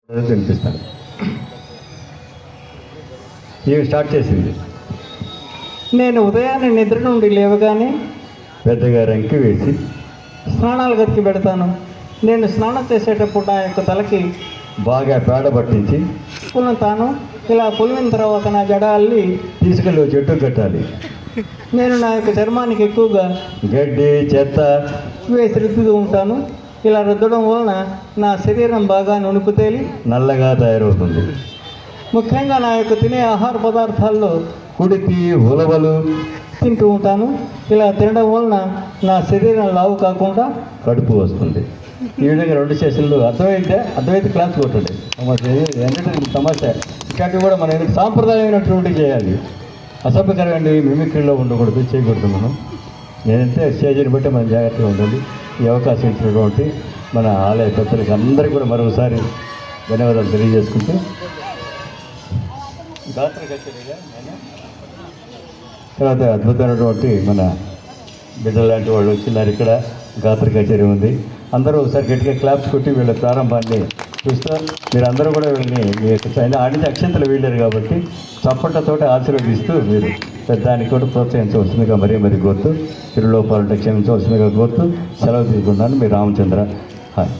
వినిపిస్తాను. ఇవి స్టార్ట్ చేసింది. నేను ఉదయాన్నే నిద్ర నుండి లేవగానే పెద్దగా రంకి వేసి స్నానాలు గదికి పెడతాను. నేను స్నానం చేసేటప్పుడు నా యొక్క తలకి బాగా పేడ పట్టించి పులుతాను. ఇలా పులిన తర్వాత నా జడ అల్లి తీసుకెళ్ళి చెట్టు కట్టాలి. నేను నా యొక్క చర్మానికి ఎక్కువగా గడ్డి చెత్త వేసి రుద్దుతూ ఉంటాను. ఇలా రుద్దడం వలన నా శరీరం బాగా నునుపు తేలి నల్లగా తయారవుతుంది. ముఖ్యంగా నా యొక్క తినే ఆహార పదార్థాల్లో కుడితి ఉలవలు తింటూ ఉంటాను. ఇలా తినడం వలన నా శరీరం లావు కాకుండా కడుపు వస్తుంది. ఈ విధంగా 2 సెషన్లు అర్థమైతే క్లాస్ కొట్టండి. ఎంటర్టైన్మెంట్ తమాషా ఇట్లాంటివి కూడా మనం సాంప్రదాయమైనటువంటి చేయాలి. అసభ్యకరమైన మిమిక్రీలో ఉండకూడదు, చేయకూడదు. నేనంటే స్టేజ్ని బట్టి మనం జాగ్రత్తగా ఉండాలి. ఈ అవకాశం ఇచ్చినటువంటి మన ఆలయ పెద్దలకి అందరికీ కూడా మరొకసారి ధన్యవాదాలు తెలియజేసుకుంటూ గాత్ర కచేరీగా తర్వాత అద్భుతమైనటువంటి మన బిడ్డలు లాంటి వాళ్ళు వచ్చినారు. ఇక్కడ గాత్ర కచేరీ ఉంది. అందరూ ఒకసారి గట్టిగా క్లాప్స్ కొట్టి వీళ్ళ ప్రారంభాన్ని చూస్తూ మీరు అందరూ కూడా వీళ్ళని మీ యొక్క ఆడించి అక్షంతలు వీళ్ళారు కాబట్టి చప్పట్లతోటి ఆశీర్వదిస్తూ మీరు దానికి కూడా ప్రోత్సహించవలసిందిగా మరీ కోరుతూ తిరులోపాలంటే క్షమించవలసిందిగా కోరుతూ సెలవు తీసుకున్నాను. మీ రామచంద్ర. హాయ్.